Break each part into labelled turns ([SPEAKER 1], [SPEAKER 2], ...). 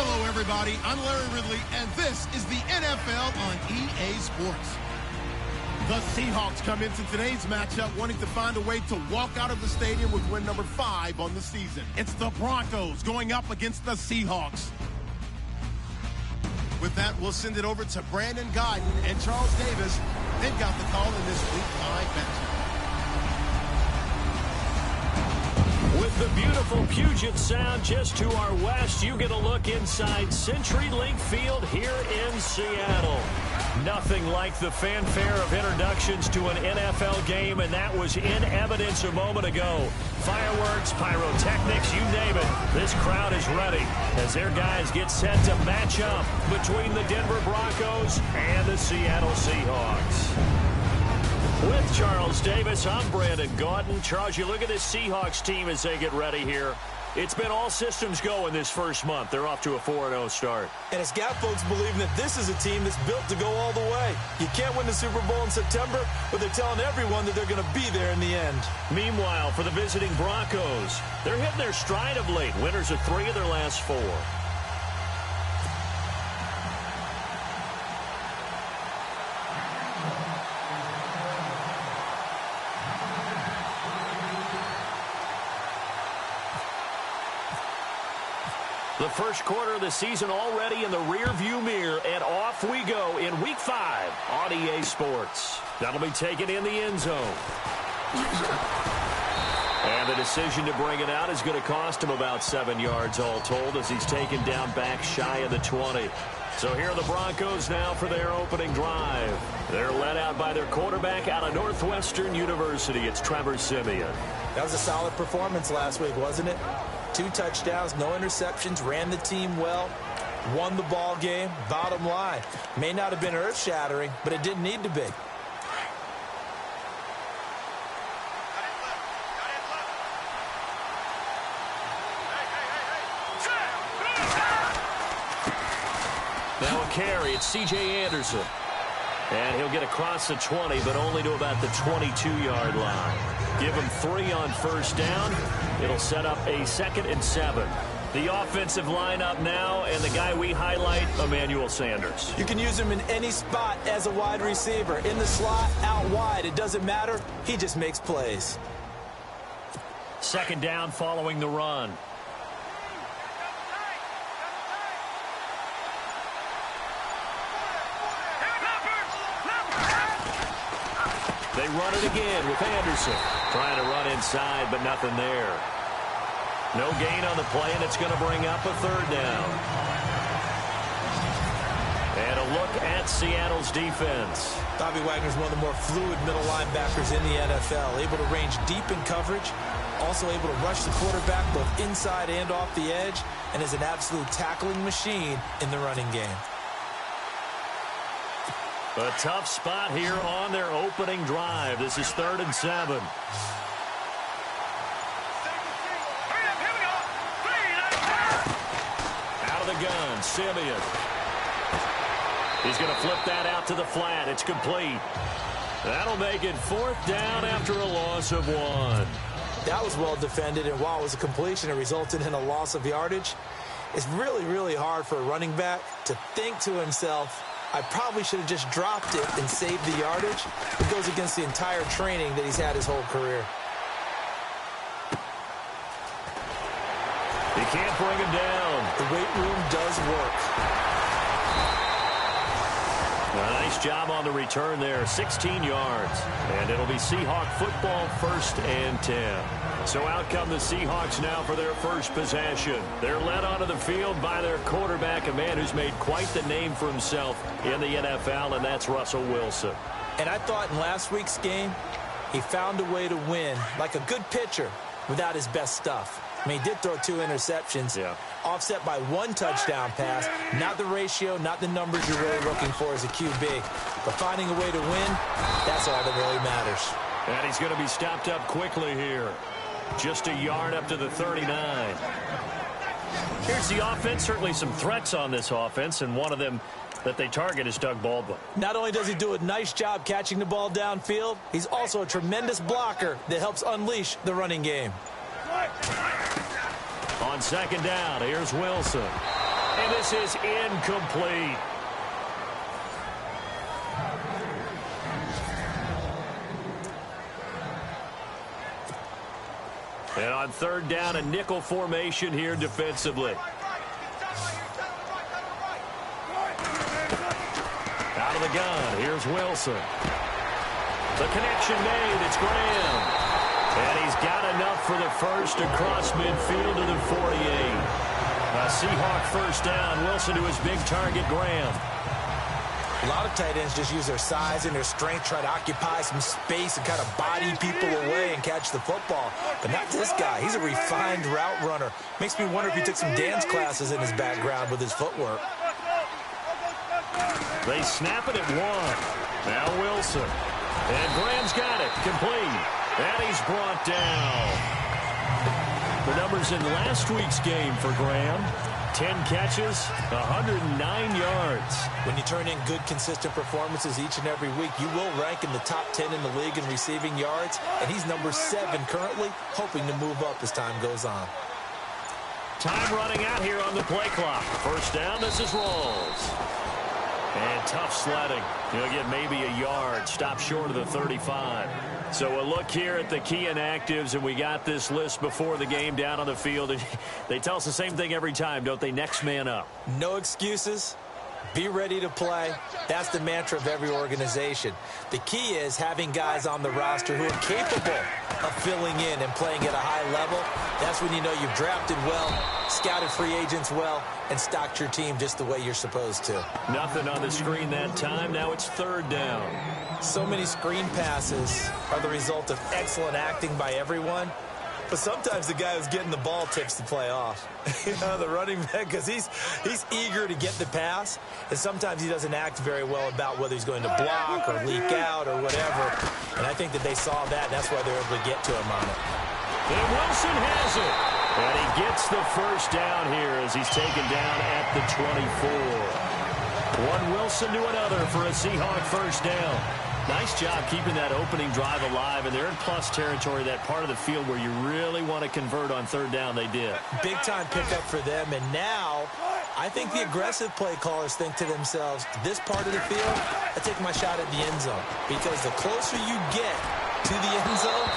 [SPEAKER 1] Hello, everybody. I'm Larry Ridley, and this is the NFL on EA Sports. The Seahawks come into today's matchup wanting to find a way to walk out of the stadium with win number 5 on the season. It's the Broncos going up against the Seahawks. With that, we'll send it over to Brandon Guyton and Charles Davis. They've got the call in this Week 5 matchup.
[SPEAKER 2] With the beautiful Puget Sound just to our west, you get a look inside CenturyLink Field here in Seattle. Nothing like the fanfare of introductions to an NFL game, and that was in evidence a moment ago. Fireworks, pyrotechnics, you name it. This crowd is ready as their guys get set to match up between the Denver Broncos and the Seattle Seahawks. With Charles Davis, I'm Brandon Guyton. Charles, you look at this Seahawks team as they get ready here. It's been all systems go in this first month. They're off to a 4-0 start.
[SPEAKER 3] And it's got folks believing that this is a team that's built to go all the way. You can't win the Super Bowl in September, but they're telling everyone that they're going to be there in the end.
[SPEAKER 2] Meanwhile, for the visiting Broncos, they're hitting their stride of late. Winners of 3 of their last 4. The first quarter of the season already in the rear-view mirror, and off we go in Week 5 on EA Sports. That'll be taken in the end zone. And the decision to bring it out is going to cost him about 7 yards all told as he's taken down back shy of the 20. So here are the Broncos now for their opening drive. They're led out by their quarterback out of Northwestern University. It's Trevor Siemian.
[SPEAKER 3] That was a solid performance last week, wasn't it? 2 touchdowns, no interceptions, ran the team well, won the ball game. Bottom line, may not have been earth-shattering, but it didn't need to be.
[SPEAKER 2] Now a carry, it's C.J. Anderson. And he'll get across the 20, but only to about the 22-yard line. Give him 3 on first down. It'll set up a 2nd and 7. The offensive lineup now, and the guy we highlight, Emmanuel Sanders.
[SPEAKER 3] You can use him in any spot as a wide receiver. In the slot, out wide, it doesn't matter. He just makes plays.
[SPEAKER 2] 2nd down following the run. They run it again with Anderson. Trying to run inside, but nothing there. No gain on the play, and it's going to bring up a 3rd down. And a look at Seattle's defense.
[SPEAKER 3] Bobby Wagner's one of the more fluid middle linebackers in the NFL. Able to range deep in coverage. Also able to rush the quarterback both inside and off the edge. And is an absolute tackling machine in the running game.
[SPEAKER 2] A tough spot here on their opening drive. This is 3rd and 7. Out of the gun, Siemian. He's going to flip that out to the flat. It's complete. That'll make it 4th down after a loss of 1.
[SPEAKER 3] That was well defended, and while it was a completion, it resulted in a loss of yardage. It's really, really hard for a running back to think to himself, I probably should have just dropped it and saved the yardage. It goes against the entire training that he's had his whole career.
[SPEAKER 2] He can't bring him down.
[SPEAKER 3] The weight room does work.
[SPEAKER 2] A nice job on the return there, 16 yards. And it'll be Seahawk football, 1st and 10. So out come the Seahawks now for their first possession. They're led onto the field by their quarterback, a man who's made quite the name for himself in the NFL, and that's Russell Wilson.
[SPEAKER 3] And I thought in last week's game, he found a way to win, like a good pitcher, without his best stuff. I mean, he did throw 2 interceptions, offset by 1 touchdown pass. Not the ratio, not the numbers you're really looking for as a QB. But finding a way to win, that's all that really matters.
[SPEAKER 2] And he's going to be stopped up quickly here. Just a yard up to the 39. Here's the offense. Certainly some threats on this offense, and one of them that they target is Doug Baldwin.
[SPEAKER 3] Not only does he do a nice job catching the ball downfield, he's also a tremendous blocker that helps unleash the running game.
[SPEAKER 2] On 2nd down, here's Wilson. And this is incomplete. And on third down, a nickel formation here defensively. Out of the gun, here's Wilson. The connection made, it's Graham. And he's got enough for the first across midfield to the 48. A Seahawk first down. Wilson to his big target, Graham.
[SPEAKER 3] A lot of tight ends just use their size and their strength, try to occupy some space and kind of body people away and catch the football. But not this guy. He's a refined route runner. Makes me wonder if he took some dance classes in his background with his footwork.
[SPEAKER 2] They snap it at one. Now Wilson. And Graham's got it. Complete. And he's brought down. The numbers in last week's game for Graham. 10 catches, 109 yards.
[SPEAKER 3] When you turn in good, consistent performances each and every week, you will rank in the top 10 in the league in receiving yards. And he's number 7 currently, hoping to move up as time goes on.
[SPEAKER 2] Time running out here on the play clock. First down, this is Rawls. And tough sledding. He'll get maybe a yard. Stop short of the 35. So a look here at the key inactives, and we got this list before the game down on the field. They tell us the same thing every time, don't they? Next man up.
[SPEAKER 3] No excuses. Be ready to play. That's the mantra of every organization. The key is having guys on the roster who are capable of filling in and playing at a high level. That's when you know you've drafted well, scouted free agents well, and stocked your team just the way you're supposed to.
[SPEAKER 2] Nothing on the screen that time. Now it's third down.
[SPEAKER 3] So many screen passes are the result of excellent acting by everyone. But sometimes the guy who's getting the ball tips the play off. You know, the running back, because he's eager to get the pass, and sometimes he doesn't act very well about whether he's going to block or leak out or whatever. And I think that they saw that, and that's why they were able to get to him on it.
[SPEAKER 2] And Wilson has it. And he gets the first down here as he's taken down at the 24. One Wilson to another for a Seahawk first down. Nice job keeping that opening drive alive, and they're in plus territory, that part of the field where you really want to convert on third down. They did. Big-time pickup for them, and now I think the aggressive play callers think to themselves, this part of the field, I take my shot at the end zone, because the closer you get to the end zone,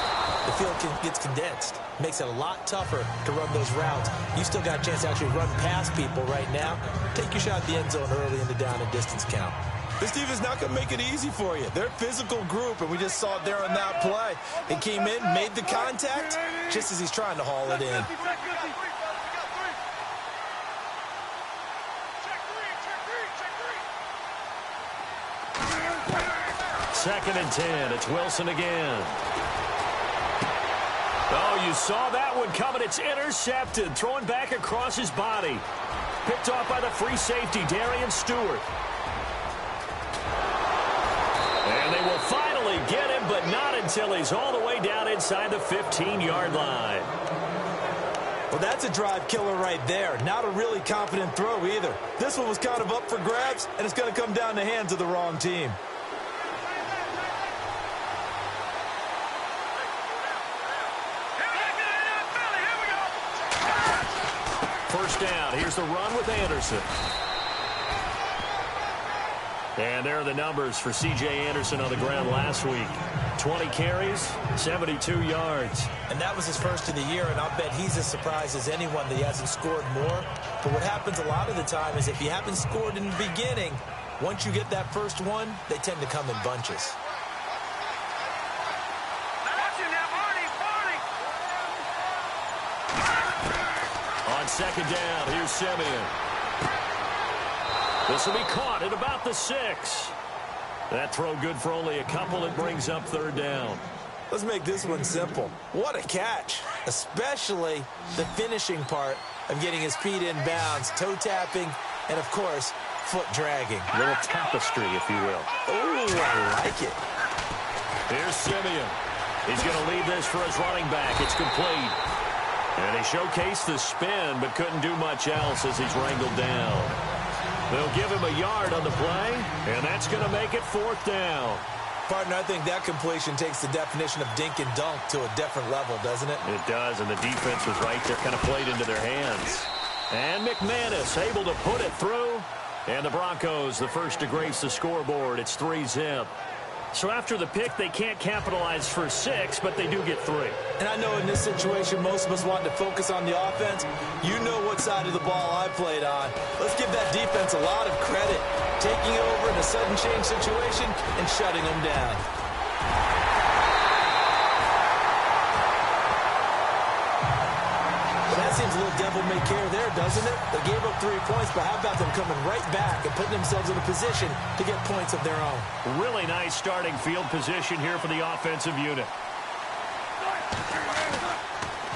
[SPEAKER 2] the field gets condensed. Makes it a lot tougher to run those routes. You still got a chance to actually run past people right now. Take your shot at the end zone early in the down and distance count. This defense is not going to make it easy for you. They're a physical group, and we just saw it there on that play. He came in, made the contact, just as he's trying to haul it in. Second and 10. It's Wilson again. Oh, you saw that one coming. It's intercepted. Throwing back across his body. Picked off by the free safety, Darian Stewart. And they will finally get him, but not until he's all the way down inside the 15-yard line. Well, that's a drive killer right there. Not a really confident throw either. This one was kind of up for grabs, and it's going to come down the hands of the wrong team. First down. Here's the run with Anderson. And there are the numbers for C.J. Anderson on the ground last week. 20 carries, 72 yards. And that was his first of the year, and I'll bet he's as surprised as anyone that he hasn't scored more. But what happens a lot of the time is if you haven't scored in the beginning, once you get that first one, they tend to come in bunches. On second down, here's Simeon. This will be caught at about the 6. That throw good for only a couple. It brings up third down. Let's make this one simple. What a catch, especially the finishing part of getting his feet in bounds, toe tapping, and, of course, foot dragging. A little tapestry, if you will. Oh, I like it. Here's Simeon. He's going to leave this for his running back. It's complete. And he showcased the spin, but couldn't do much else as he's wrangled down. They'll give him a yard on the play, and that's going to make it fourth down. Partner, I think that completion takes the definition of dink and dunk to a different level, doesn't it? It does, and the defense was right there, kind of played into their hands. And McManus able to put it through. And the Broncos, the first to grace the scoreboard. It's 3-zip. So after the pick, they can't capitalize for 6, but they do get 3.
[SPEAKER 3] And I know in this situation, most of us want to focus on the offense. You know what side of the ball I played on. Let's give that defense a lot of credit. Taking it over in a sudden change situation and shutting them down. That seems a little devil-may-care there, doesn't it? They gave up 3 points, but how about them coming right back and putting themselves in a position to get points of their own?
[SPEAKER 2] Really nice starting field position here for the offensive unit.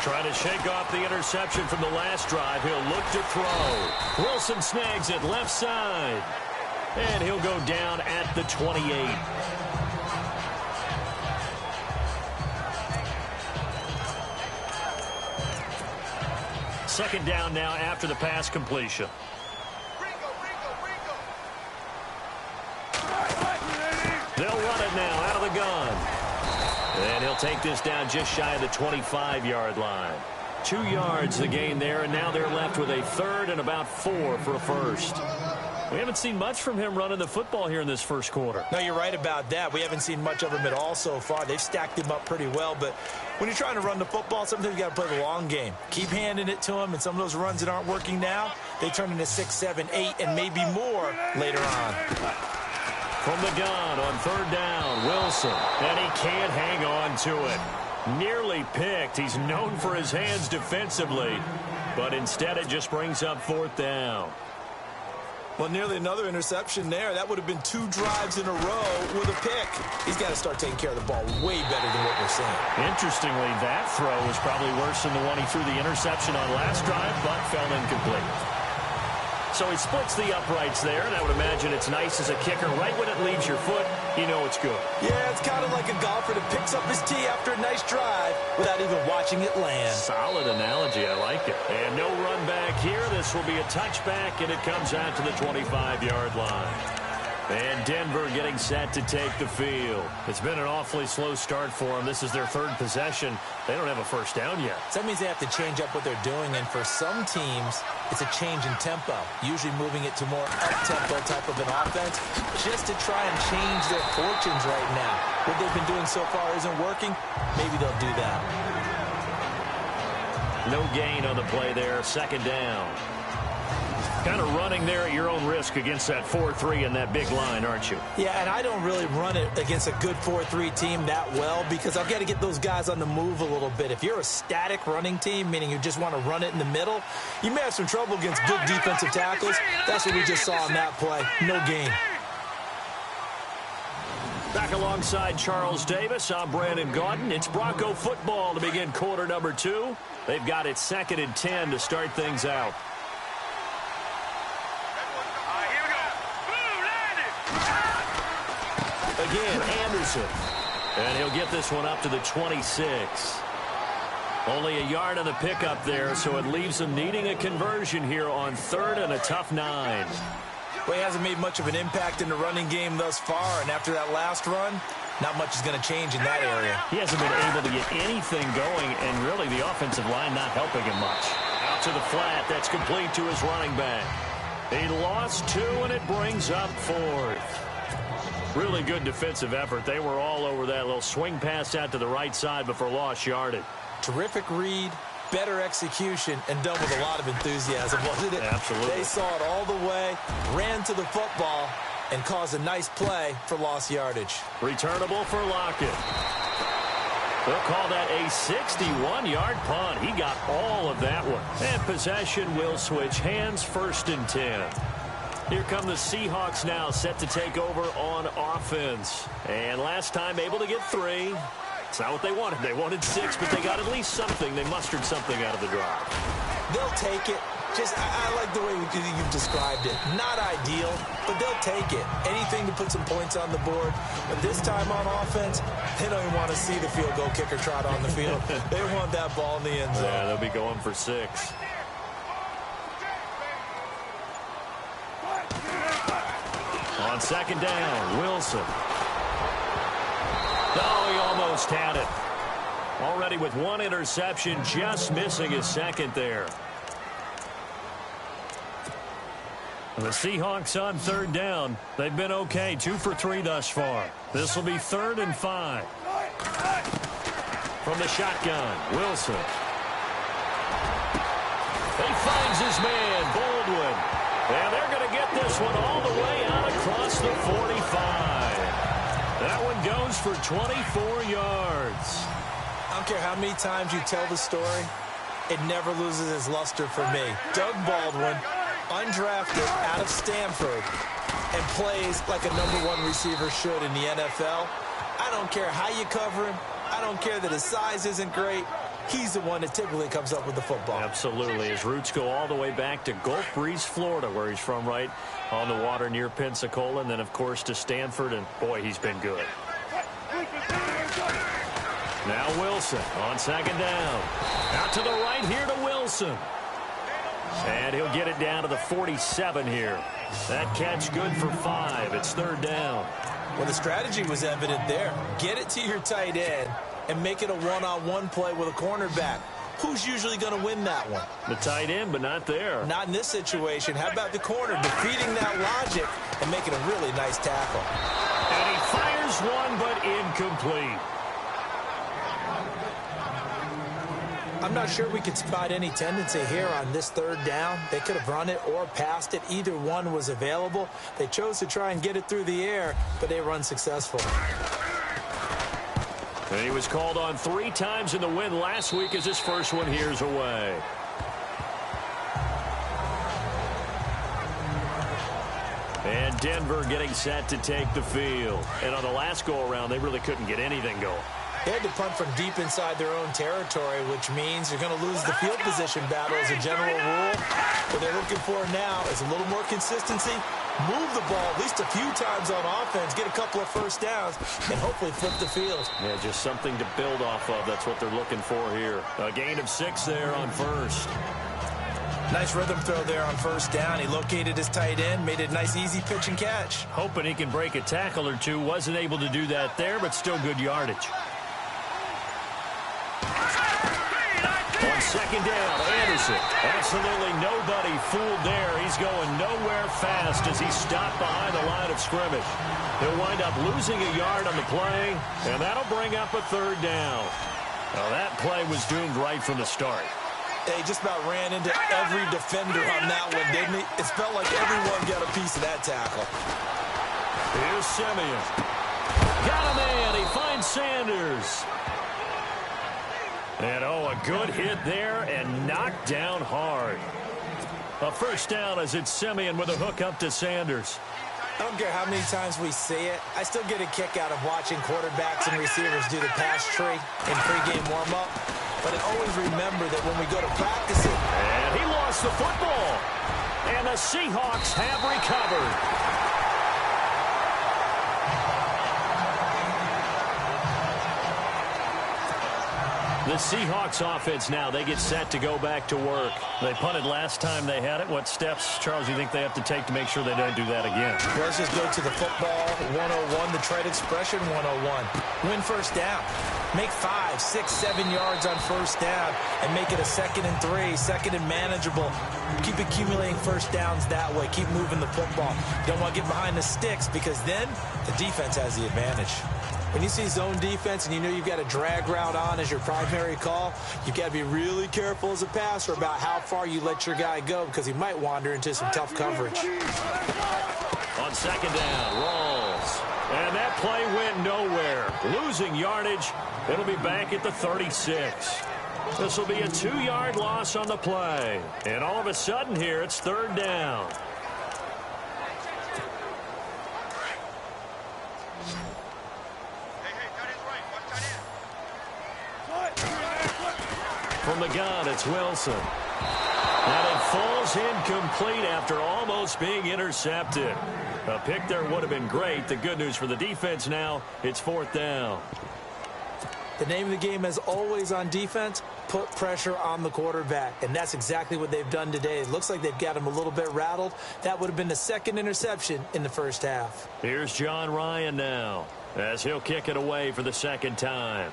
[SPEAKER 2] Trying to shake off the interception from the last drive. He'll look to throw. Wilson snags it left side. And he'll go down at the 28. Second down now after the pass completion. They'll run it now out of the gun. And he'll take this down just shy of the 25-yard line. 2 yards the gain there, and now they're left with a third and about 4 for a first. We haven't seen much from him running the football here in this first quarter.
[SPEAKER 3] No, you're right about that. We haven't seen much of him at all so far. They've stacked him up pretty well, but when you're trying to run the football, sometimes you got to play the long game. Keep handing it to him, and some of those runs that aren't working now, they turn into 6, 7, 8, and maybe more later on.
[SPEAKER 2] From the gun on third down, Wilson, and he can't hang on to it. Nearly picked. He's known for his hands defensively, but instead it just brings up fourth down.
[SPEAKER 3] Well, nearly another interception there. That would have been 2 drives in a row with a pick. He's got to start taking care of the ball way better than what we're seeing.
[SPEAKER 2] Interestingly, that throw was probably worse than the one he threw the interception on last drive, but fell incomplete. So he splits the uprights there, and I would imagine it's nice as a kicker. Right when it leaves your foot, you know it's good.
[SPEAKER 3] Yeah, it's kind of like a golfer that picks up his tee after a nice drive without even watching it land.
[SPEAKER 2] Solid analogy. I like it. And no run back here. This will be a touchback, and it comes out to the 25-yard line. And Denver getting set to take the field. It's been an awfully slow start for them. This is their third possession. They don't have a first down yet.
[SPEAKER 3] So that means they have to change up what they're doing, and for some teams, it's a change in tempo, usually moving it to more up-tempo type of an offense, just to try and change their fortunes right now. What they've been doing so far isn't working. Maybe they'll do that.
[SPEAKER 2] No gain on the play there. Second down. Kind of running there at your own risk against that 4-3 and that big line, aren't you?
[SPEAKER 3] Yeah, and I don't really run it against a good 4-3 team that well because I've got to get those guys on the move a little bit. If you're a static running team, meaning you just want to run it in the middle, you may have some trouble against good defensive tackles. That's what we just saw on that play. No gain.
[SPEAKER 2] Back alongside Charles Davis, I'm Brandon Gaudin. It's Bronco football to begin quarter number 2. They've got it 2nd and 10 to start things out. Again, Anderson. And he'll get this one up to the 26. Only a yard on the pickup there, so it leaves them needing a conversion here on 3rd and a tough 9.
[SPEAKER 3] Well, he hasn't made much of an impact in the running game thus far, and after that last run, not much is going to change in that area.
[SPEAKER 2] He hasn't been able to get anything going, and really the offensive line not helping him much. Out to the flat, that's complete to his running back. He lost 2, and it brings up 4th. Really good defensive effort. They were all over that little swing pass out to the right side before lost yardage.
[SPEAKER 3] Terrific read, better execution, and done with a lot of enthusiasm, wasn't it?
[SPEAKER 2] Absolutely.
[SPEAKER 3] They saw it all the way, ran to the football, and caused a nice play for lost yardage.
[SPEAKER 2] Returnable for Lockett. They'll call that a 61-yard punt. He got all of that one. And possession will switch hands, 1st and 10. Here come the Seahawks now, set to take over on offense. And last time able to get 3. It's not what they wanted. They wanted 6, but they got at least something. They mustered something out of the drive.
[SPEAKER 3] They'll take it. I like the way you've described it. Not ideal, but they'll take it. Anything to put some points on the board. But this time on offense, they don't even want to see the field goal kicker trot on the field. They want that ball in the end zone.
[SPEAKER 2] Yeah, they'll be going for 6. On 2nd down, Wilson. Oh, he almost had it. Already with 1 interception, just missing his 2nd there. The Seahawks on third down. They've been okay, 2 for 3 thus far. This will be 3rd and 5. From the shotgun, Wilson. He finds his man, Baldwin. And they're going to get this one all the way out across the 45. That one goes for 24 yards.
[SPEAKER 3] I don't care how many times you tell the story, it never loses its luster for me. Doug Baldwin, undrafted out of Stanford, and plays like a #1 receiver should in the NFL. I don't care how you cover him. I don't care that his size isn't great. He's the one that typically comes up with the football.
[SPEAKER 2] Absolutely. His roots go all the way back to Gulf Breeze, Florida, where he's from, right on the water near Pensacola, and then, of course, to Stanford, and, boy, he's been good. Now Wilson on 2nd down. Out to the right here to Wilson. And he'll get it down to the 47 here. That catch good for 5. It's 3rd down.
[SPEAKER 3] Well, the strategy was evident there. Get it to your tight end and make it a one-on-one play with a cornerback. Who's usually going to win that one?
[SPEAKER 2] The tight end, but not there.
[SPEAKER 3] Not in this situation. How about the corner defeating that logic and making a really nice tackle?
[SPEAKER 2] And he fires one, but incomplete.
[SPEAKER 3] I'm not sure we could spot any tendency here on this 3rd down. They could have run it or passed it. Either one was available. They chose to try and get it through the air, but they were unsuccessful.
[SPEAKER 2] And he was called on 3 times in the win last week as his first one here's away. And Denver getting set to take the field. And on the last go-around, they really couldn't get anything going.
[SPEAKER 3] They had to punt from deep inside their own territory, which means you're going to lose the field position battle as a general rule. What they're looking for now is a little more consistency, move the ball at least a few times on offense, get a couple of first downs, and hopefully flip the field.
[SPEAKER 2] Yeah, just something to build off of. That's what they're looking for here. A gain of 6 there on 1st.
[SPEAKER 3] Nice rhythm throw there on 1st down. He located his tight end, made it a nice, easy pitch and catch.
[SPEAKER 2] Hoping he can break a tackle or two. Wasn't able to do that there, but still good yardage. On 2nd down, Anderson. Absolutely nobody fooled there. He's going nowhere fast as he's stopped behind the line of scrimmage. He'll wind up losing a yard on the play, and that'll bring up a 3rd down. Now, that play was doomed right from the start.
[SPEAKER 3] He just about ran into every defender on that one, didn't he? It felt like everyone got a piece of that tackle.
[SPEAKER 2] Here's Simeon. Got a man. He finds Sanders. And, oh, a good hit there and knocked down hard. A 1st down as it's Simeon with a hook up to Sanders.
[SPEAKER 3] I don't care how many times we say it. I still get a kick out of watching quarterbacks and receivers do the pass tree in pregame warm-up. But I always remember that when we go to practice it.
[SPEAKER 2] And he lost the football. And the Seahawks have recovered. The Seahawks offense now, they get set to go back to work. They punted last time they had it. What steps, Charles, you think they have to take to make sure they don't do that again?
[SPEAKER 3] Well, let's just go to the football 101, the trade expression 101. Win 1st down. Make 5, 6, 7 yards on 1st down and make it a 2nd and 3, 2nd and manageable. Keep accumulating 1st downs that way. Keep moving the football. Don't want to get behind the sticks because then the defense has the advantage. When you see zone defense and you know you've got a drag route on as your primary call, you've got to be really careful as a passer about how far you let your guy go because he might wander into some tough coverage.
[SPEAKER 2] On 2nd down, Rawls. And that play went nowhere. Losing yardage. It'll be back at the 36. This will be a 2-yard loss on the play. And all of a sudden here, it's 3rd down. From the gun, it's Wilson. And it falls incomplete after almost being intercepted. A pick there would have been great. The good news for the defense now, it's 4th down.
[SPEAKER 3] The name of the game, as always on defense, put pressure on the quarterback. And that's exactly what they've done today. It looks like they've got him a little bit rattled. That would have been the 2nd interception in the 1st half.
[SPEAKER 2] Here's John Ryan now as he'll kick it away for the 2nd time.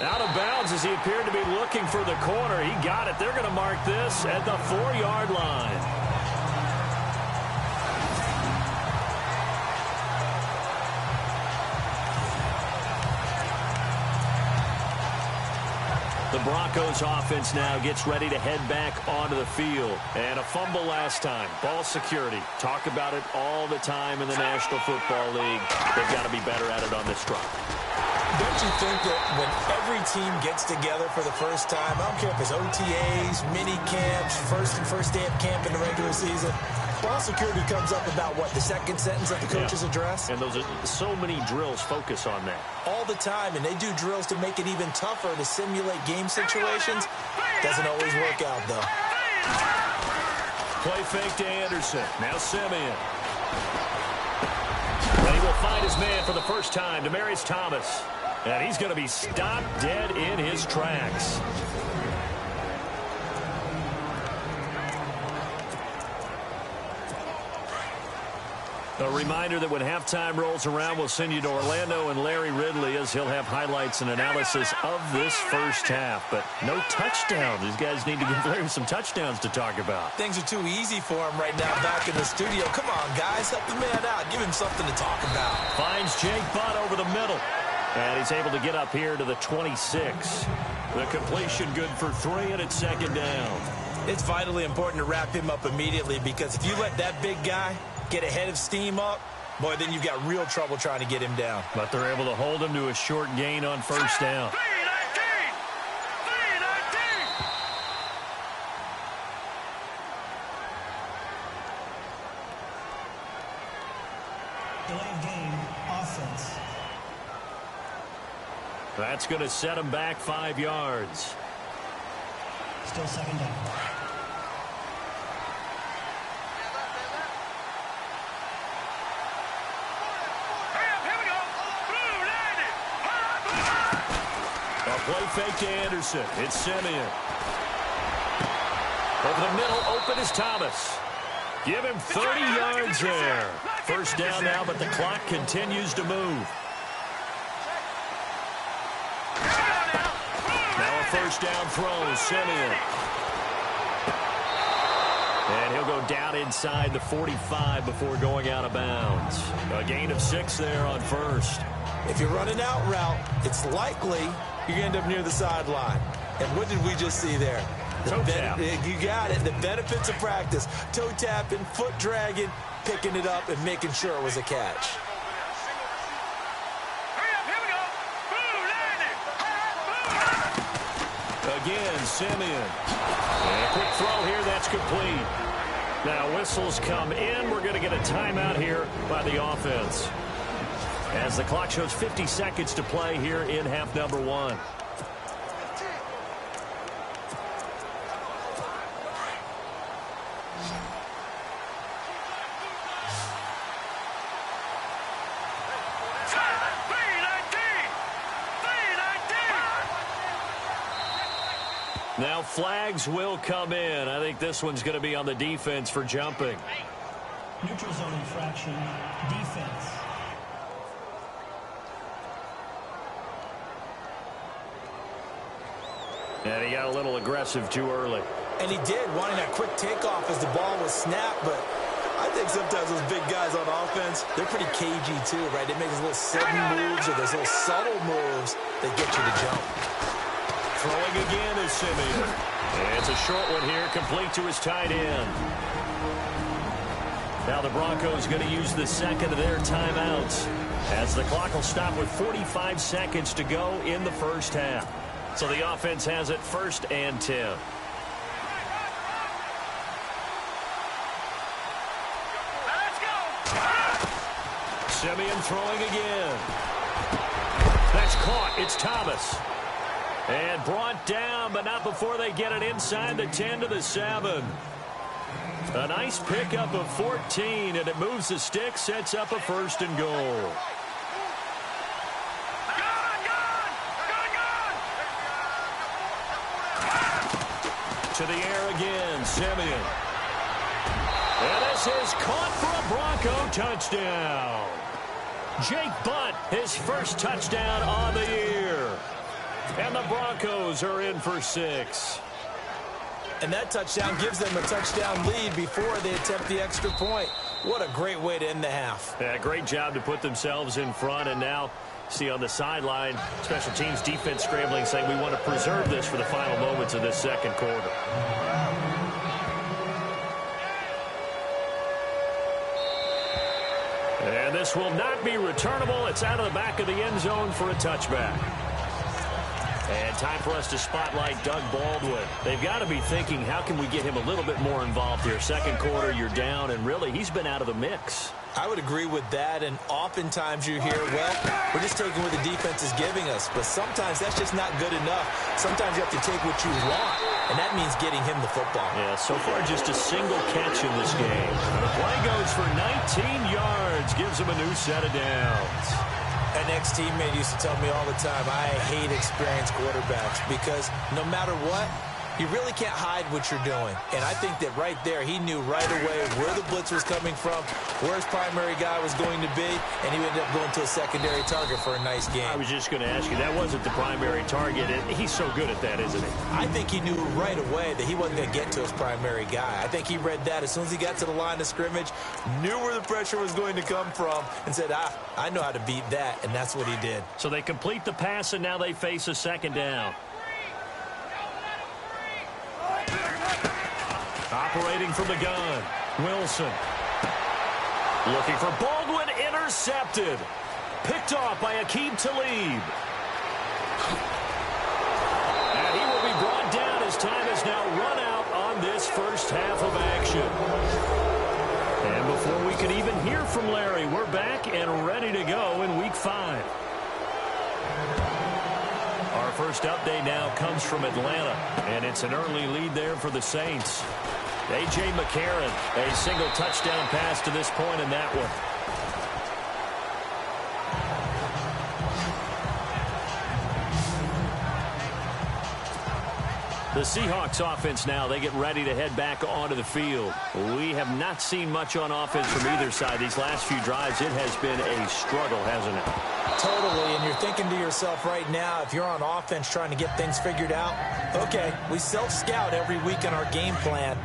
[SPEAKER 2] Out of bounds as he appeared to be looking for the corner. He got it. They're going to mark this at the 4-yard line. The Broncos offense now gets ready to head back onto the field. And a fumble last time. Ball security. Talk about it all the time in the National Football League. They've got to be better at it on this drive.
[SPEAKER 3] Don't you think that when every team gets together for the first time, I don't care if it's OTAs, mini camps, first day of camp in the regular season, ball security comes up about what, the second sentence of the coach's address?
[SPEAKER 2] And those are so many drills focus on that.
[SPEAKER 3] All the time, and they do drills to make it even tougher to simulate game situations. Doesn't always work out, though.
[SPEAKER 2] Play fake to Anderson. Now Simeon. And he will find his man for the first time, Demaryius Thomas. And he's going to be stopped dead in his tracks. A reminder that when halftime rolls around, we'll send you to Orlando and Larry Ridley as he'll have highlights and analysis of this first half. But no touchdowns. These guys need to give Larry some touchdowns to talk about.
[SPEAKER 3] Things are too easy for him right now back in the studio. Come on, guys. Help the man out. Give him something to talk about.
[SPEAKER 2] Finds Jake Butt over the middle. And he's able to get up here to the 26. The completion good for 3, and it's second down.
[SPEAKER 3] It's vitally important to wrap him up immediately because if you let that big guy get ahead of steam up, boy, then you've got real trouble trying to get him down.
[SPEAKER 2] But they're able to hold him to a short gain on first down.
[SPEAKER 4] Delayed game, offense.
[SPEAKER 2] That's going to set him back 5 yards.
[SPEAKER 4] Still second down.
[SPEAKER 2] Play fake to Anderson. It's Simeon. Over the middle, open is Thomas. Give him 30 yards there. First down now, but the clock continues to move. Now a first down throw, Simeon. And he'll go down inside the 45 before going out of bounds. A gain of 6 there on first.
[SPEAKER 3] If you're running out route, it's likely you're going to end up near the sideline. And what did we just see there?
[SPEAKER 2] Toe tap.
[SPEAKER 3] You got it. The benefits of practice. Toe tapping, foot dragging, picking it up, and making sure it was a catch.
[SPEAKER 2] Again, Simeon. And a quick throw here. That's complete. Now whistles come in. We're going to get a timeout here by the offense. As the clock shows 50 seconds to play here in half number 1. Now flags will come in. I think this one's going to be on the defense for jumping.
[SPEAKER 4] Neutral zone infraction, defense.
[SPEAKER 2] And he got a little aggressive too early.
[SPEAKER 3] And he did, wanting that quick takeoff as the ball was snapped. But I think sometimes those big guys on offense, they're pretty cagey too, right? They make those little sudden moves or those little subtle moves that get you to jump.
[SPEAKER 2] Throwing again is Simeon. And it's a short one here, complete to his tight end. Now the Broncos going to use the second of their timeouts as the clock will stop with 45 seconds to go in the first half. So the offense has it 1st and 10.
[SPEAKER 5] Let's go.
[SPEAKER 2] Simeon throwing again. That's caught. It's Thomas. And brought down, but not before they get it inside the 10 to the 7. A nice pickup of 14, and it moves the stick, sets up a 1st and goal. To the air again, Simeon. And this is caught for a Bronco touchdown. Jake Butt, his first touchdown on the year. And Broncos are in for 6.
[SPEAKER 3] And that touchdown gives them a touchdown lead before they attempt the extra point. What a great way to end the half.
[SPEAKER 2] Yeah, great job to put themselves in front. And now, see on the sideline, special teams defense scrambling, saying we want to preserve this for the final moments of this second quarter. And this will not be returnable. It's out of the back of the end zone for a touchback. And time for us to spotlight Doug Baldwin. They've got to be thinking, how can we get him a little bit more involved here? Second quarter, you're down, and really, he's been out of the mix.
[SPEAKER 3] I would agree with that, and oftentimes you hear, well, we're just taking what the defense is giving us. But sometimes that's just not good enough. Sometimes you have to take what you want, and that means getting him the football.
[SPEAKER 2] Yeah, so far just a single catch in this game. The play goes for 19 yards, gives him a new set of downs.
[SPEAKER 3] An ex-teammate used to tell me all the time, I hate experienced quarterbacks because no matter what, you really can't hide what you're doing. And I think that right there, he knew right away where the blitz was coming from, where his primary guy was going to be, and he ended up going to a secondary target for a nice game.
[SPEAKER 2] I was just going to ask you, that wasn't the primary target. He's so good at that, isn't he?
[SPEAKER 3] I think he knew right away that he wasn't going to get to his primary guy. I think he read that as soon as he got to the line of scrimmage, knew where the pressure was going to come from, and said, I know how to beat that, and that's what he did.
[SPEAKER 2] So they complete the pass, and now they face a second down. Operating from the gun, Wilson. Looking for Baldwin, intercepted. Picked off by Aqib Talib. And he will be brought down as time has now run out on this first half of action. And before we could even hear from Larry, we're back and ready to go in Week 5. Our first update now comes from Atlanta, and it's an early lead there for the Saints. A.J. McCarron, a single touchdown pass to this point in that one. The Seahawks offense now, they get ready to head back onto the field. We have not seen much on offense from either side. These last few drives, it has been a struggle, hasn't it?
[SPEAKER 3] Totally, and you're thinking to yourself right now, if you're on offense trying to get things figured out, okay, we self-scout every week in our game plan.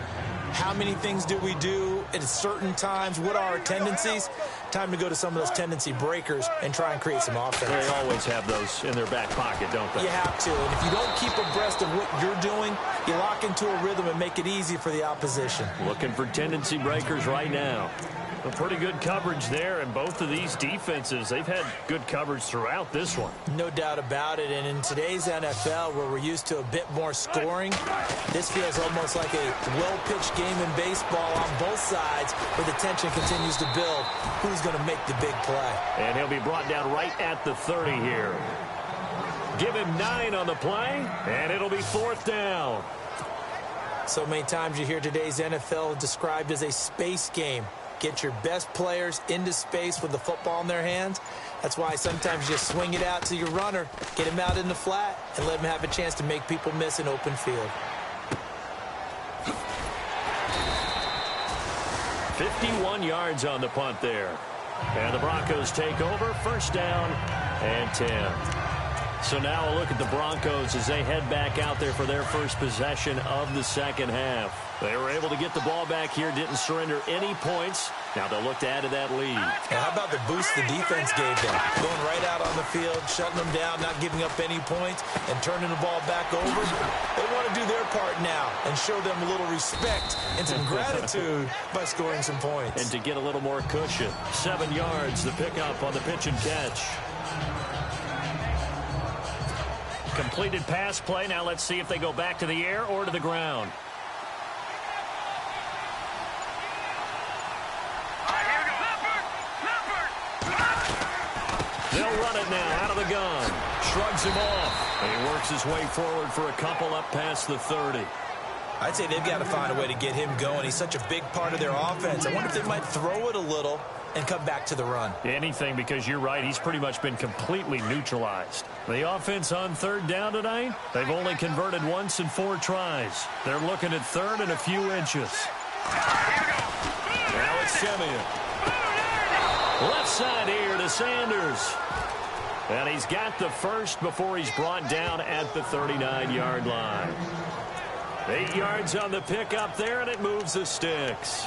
[SPEAKER 3] How many things do we do at certain times? What are our tendencies? Time to go to some of those tendency breakers and try and create some offense.
[SPEAKER 2] They always have those in their back pocket, don't they?
[SPEAKER 3] You have to, and if you don't keep abreast of what you're doing, you lock into a rhythm and make it easy for the opposition.
[SPEAKER 2] Looking for tendency breakers right now. A pretty good coverage there, and both of these defenses, they've had good coverage throughout this one.
[SPEAKER 3] No doubt about it, and in today's NFL, where we're used to a bit more scoring, this feels almost like a well-pitched game in baseball on both sides, where the tension continues to build. Who's going to make the big play?
[SPEAKER 2] And he'll be brought down right at the 30 here. Give him 9 on the play, and it'll be 4th down.
[SPEAKER 3] So many times you hear today's NFL described as a space game. Get your best players into space with the football in their hands. That's why sometimes you swing it out to your runner, get him out in the flat, and let him have a chance to make people miss an open field.
[SPEAKER 2] 51 yards on the punt there. And the Broncos take over, 1st down and 10. So now a look at the Broncos as they head back out there for their first possession of the second half. They were able to get the ball back here, didn't surrender any points. Now they'll look to add to that lead.
[SPEAKER 3] And how about the boost the defense gave them? Going right out on the field, shutting them down, not giving up any points, and turning the ball back over. They want to do their part now and show them a little respect and some gratitude by scoring some points.
[SPEAKER 2] And to get a little more cushion. 7 yards, the pickup on the pitch and catch. Completed pass play. Now let's see if they go back to the air or to the ground. They'll run it now out of the gun. Shrugs him off. And he works his way forward for a couple up past the 30.
[SPEAKER 3] I'd say they've got to find a way to get him going. He's such a big part of their offense. I wonder if they might throw it a little and come back to the run.
[SPEAKER 2] Anything, because you're right, he's pretty much been completely neutralized. The offense on 3rd down tonight, they've only converted once in 4 tries. They're looking at 3rd and a few inches. Now it's Simeon. Left side here to Sanders. And he's got the first before he's brought down at the 39-yard line. 8 yards on the pickup there, and it moves the sticks.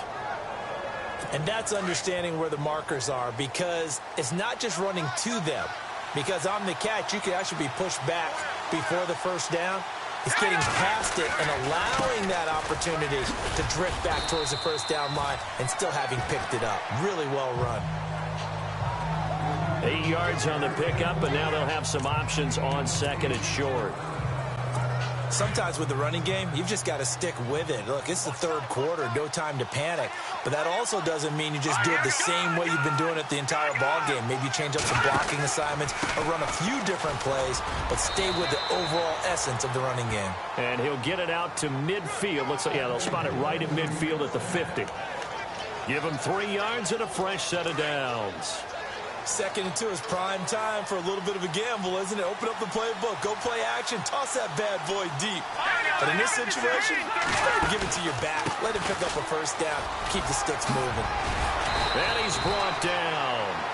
[SPEAKER 3] And that's understanding where the markers are, because it's not just running to them. Because on the catch, you could actually be pushed back before the first down. It's getting past it and allowing that opportunity to drift back towards the first down line and still having picked it up. Really well run.
[SPEAKER 2] 8 yards on the pickup, and now they'll have some options on second and short.
[SPEAKER 3] Sometimes with the running game, you've just got to stick with it. Look, it's the third quarter, no time to panic. But that also doesn't mean you just do it the same way you've been doing it the entire ball game. Maybe you change up some blocking assignments or run a few different plays, but stay with the overall essence of the running game.
[SPEAKER 2] And he'll get it out to midfield. Looks like, yeah, they'll spot it right at midfield at the 50. Give him 3 yards and a fresh set of downs.
[SPEAKER 3] 2nd and 2 is prime time for a little bit of a gamble, isn't it? Open up the playbook, go play action, toss that bad boy deep. But in this situation, give it to your back. Let him pick up a first down. Keep the sticks moving.
[SPEAKER 2] And he's brought down.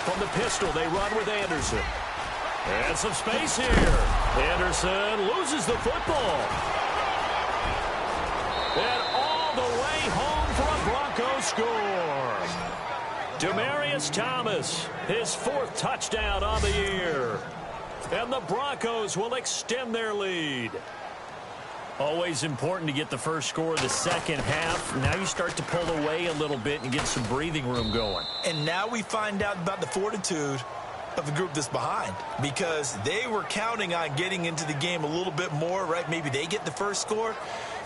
[SPEAKER 2] From the pistol, they run with Anderson. And some space here. Anderson loses the football. And all the way home for a Broncos score. Demaryius Thomas, his 4th touchdown on the year. And the Broncos will extend their lead. Always important to get the first score of the second half. Now you start to pull away a little bit and get some breathing room going.
[SPEAKER 3] And now we find out about the fortitude of the group that's behind, because they were counting on getting into the game a little bit more, right? Maybe they get the first score.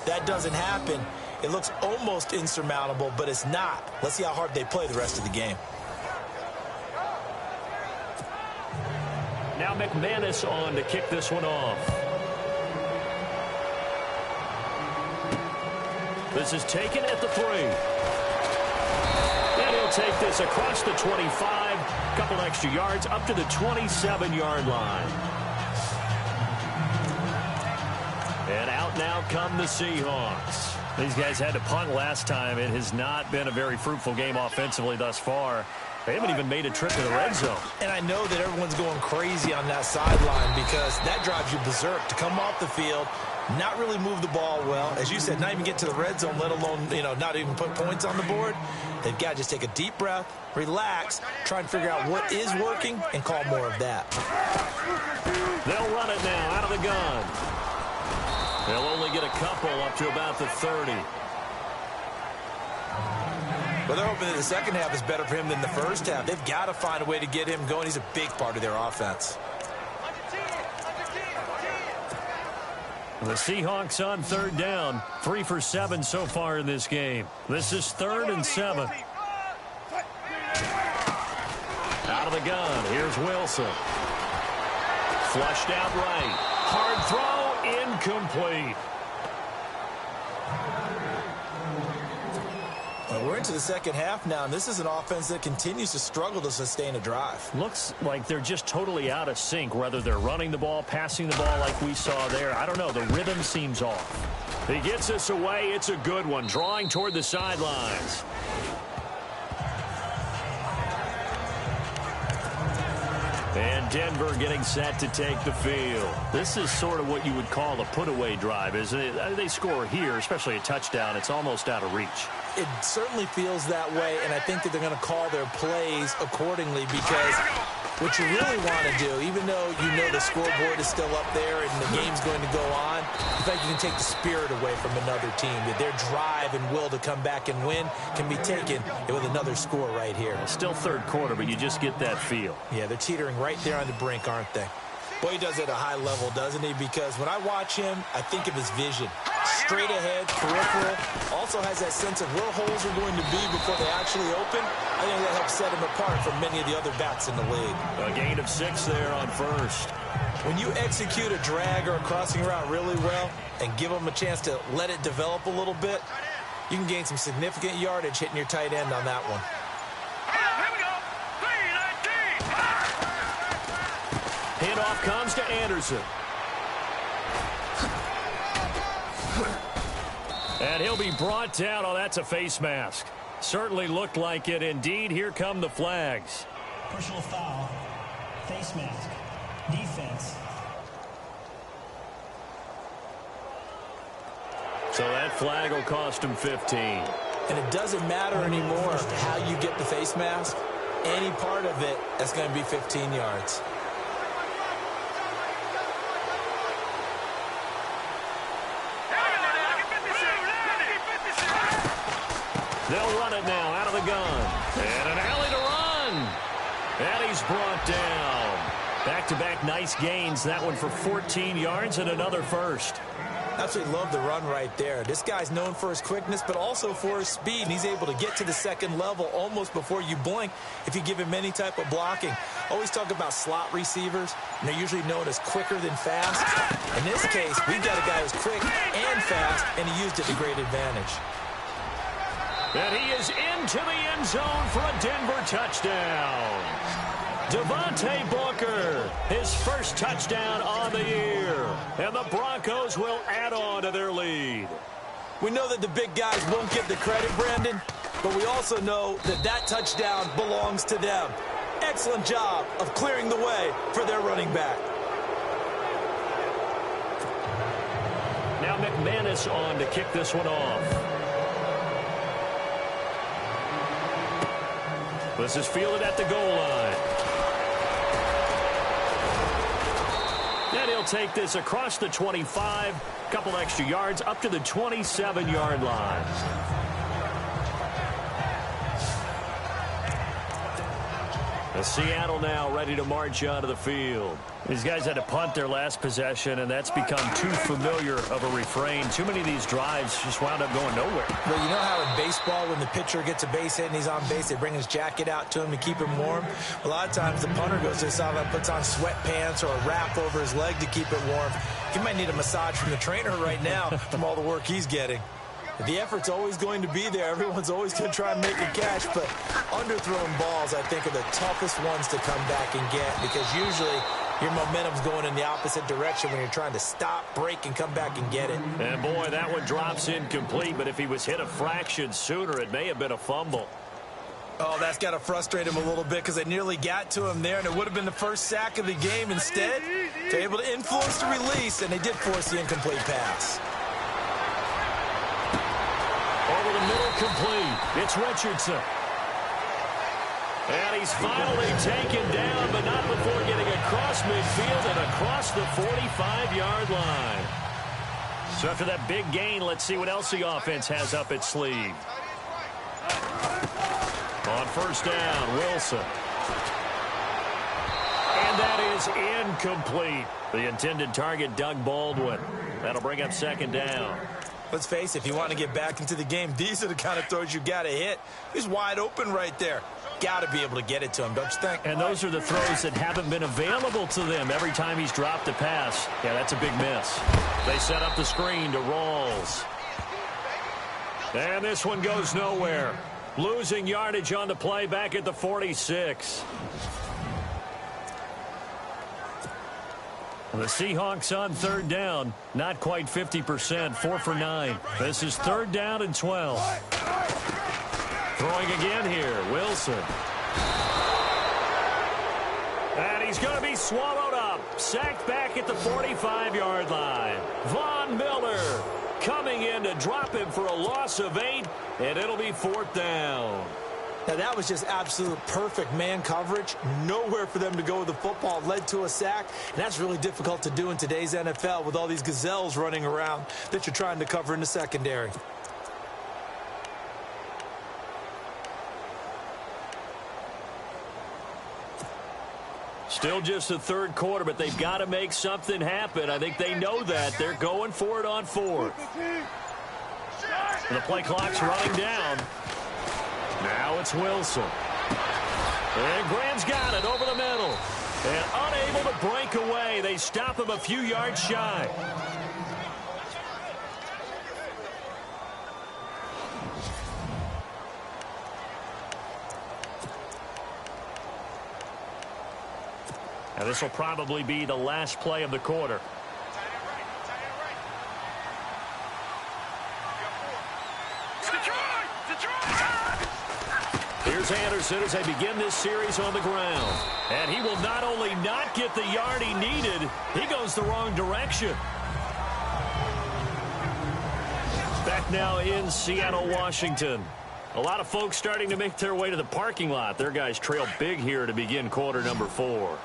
[SPEAKER 3] That doesn't happen. It looks almost insurmountable, but it's not. Let's see how hard they play the rest of the game.
[SPEAKER 2] Now McManus on to kick this one off. This is taken at the 3. And he'll take this across the 25, a couple extra yards, up to the 27-yard line. And out now come the Seahawks. These guys had to punt last time. It has not been a very fruitful game offensively thus far. They haven't even made a trip to the red zone. And I know that everyone's going crazy on that sideline, because that drives you berserk to come off the field, not really move the ball well. As you said, not even get to the red zone, let alone, not even put points on the board. They've got to just take a deep breath, relax, try and figure out what is working, and call more of that. They'll run it now out of the gun. They'll only get a couple up to about the 30.
[SPEAKER 3] Well, they're hoping that the second half is better for him than the first half. They've got to find a way to get him going. He's a big part of their offense.
[SPEAKER 2] The Seahawks on 3rd down. 3 for 7 so far in this game. This is 3rd and 7. Out of the gun. Here's Wilson. Flushed out right. Hard throw. Incomplete.
[SPEAKER 3] We're into the second half now, and this is an offense that continues to struggle to sustain a drive.
[SPEAKER 2] Looks like they're just totally out of sync, whether they're running the ball, passing the ball like we saw there. I don't know. The rhythm seems off. He gets us away. It's a good one, drawing toward the sidelines. And Denver getting set to take the field. This is sort of what you would call a put-away drive, isn't it? They score here, especially a touchdown. It's almost out of reach.
[SPEAKER 3] It certainly feels that way, and I think that they're going to call their plays accordingly, because what you really want to do, even though you know the scoreboard is still up there and the game's going to go on, in fact, you can take the spirit away from another team. That their drive and will to come back and win can be taken with another score right here.
[SPEAKER 2] Still 3rd quarter, but you just get that feel.
[SPEAKER 3] Yeah, they're teetering right there on the brink, aren't they? Boy, he does it at a high level, doesn't he? Because when I watch him, I think of his vision. Straight ahead, peripheral. Also has that sense of where holes are going to be before they actually open. I think that helps set him apart from many of the other backs in the league.
[SPEAKER 2] A gain of 6 there on 1st.
[SPEAKER 3] When you execute a drag or a crossing route really well and give them a chance to let it develop a little bit, you can gain some significant yardage hitting your tight end on that one.
[SPEAKER 5] Here we go.
[SPEAKER 2] Handoff comes to Anderson. And he'll be brought down. Oh, that's a face mask. Certainly looked like it. Indeed, here come the flags.
[SPEAKER 4] Personal foul. Face mask. Defense.
[SPEAKER 2] So that flag will cost him 15.
[SPEAKER 3] And it doesn't matter anymore how you get the face mask. Any part of it, that's going to be 15 yards.
[SPEAKER 2] They'll run it now out of the gun. And an alley to run. And he's brought down. Back-to-back nice gains. That one for 14 yards and another first.
[SPEAKER 3] Absolutely love the run right there. This guy's known for his quickness, but also for his speed. And he's able to get to the second level almost before you blink if you give him any type of blocking. Always talk about slot receivers, and they're usually known as quicker than fast. In this case, we've got a guy who's quick and fast, and he used it to great advantage.
[SPEAKER 2] And he is into the end zone for a Denver touchdown. Devontae Booker, his first touchdown on the year. And the Broncos will add on to their lead.
[SPEAKER 3] We know that the big guys won't get the credit, Brandon, but we also know that that touchdown belongs to them. Excellent job of clearing the way for their running back.
[SPEAKER 2] Now McManus on to kick this one off. This is fielded at the goal line. And he'll take this across the 25, couple extra yards up to the 27-yard line. Seattle now ready to march onto the field. These guys had to punt their last possession, and that's become too familiar of a refrain. Too many of these drives just wound up going nowhere.
[SPEAKER 3] Well, you know how in baseball, when the pitcher gets a base hit and he's on base, they bring his jacket out to him to keep him warm? A lot of times the punter goes to the sideline, puts on sweatpants or a wrap over his leg to keep it warm. He might need a massage from the trainer right now from all the work he's getting. The effort's always going to be there. Everyone's always going to try and make a catch, but underthrown balls, I think, are the toughest ones to come back and get because usually your momentum's going in the opposite direction when you're trying to stop, break, and come back and get it.
[SPEAKER 2] And, boy, that one drops incomplete, but if he was hit a fraction sooner, it may have been a fumble.
[SPEAKER 3] Oh, that's got to frustrate him a little bit because they nearly got to him there, and it would have been the first sack of the game. Instead, they're able to influence the release, and they did force the incomplete pass.
[SPEAKER 2] Over the middle, complete. It's Richardson. And he's finally taken down, but not before getting across midfield and across the 45-yard line. So after that big gain, let's see what else the offense has up its sleeve. On first down, Wilson. And that is incomplete. The intended target, Doug Baldwin. That'll bring up second down.
[SPEAKER 3] Let's face it, if you want to get back into the game, these are the kind of throws you got to hit. He's wide open right there. Got to be able to get it to him, don't you think?
[SPEAKER 2] And those are the throws that haven't been available to them every time he's dropped a pass. Yeah, that's a big miss. They set up the screen to Rawls. And this one goes nowhere. Losing yardage on the play back at the 46. The Seahawks on third down, not quite 50%, 4 for 9. This is third down and 12. Throwing again here, Wilson. And he's going to be swallowed up. Sacked back at the 45-yard line. Von Miller coming in to drop him for a loss of 8, and it'll be fourth down.
[SPEAKER 3] Now, that was just absolute perfect man coverage. Nowhere for them to go with the football. Led to a sack, and that's really difficult to do in today's NFL with all these gazelles running around that you're trying to cover in the secondary.
[SPEAKER 2] Still just the third quarter, but they've got to make something happen. I think they know that. They're going for it on fourth. The play clock's running down. Now it's Wilson. And Graham's got it over the middle. And unable to break away. They stop him a few yards shy. And this will probably be the last play of the quarter. Here's Anderson as they begin this series on the ground. And he will not only not get the yard he needed, he goes the wrong direction. Back now in Seattle, Washington. A lot of folks starting to make their way to the parking lot. Their guys trail big here to begin quarter number 4.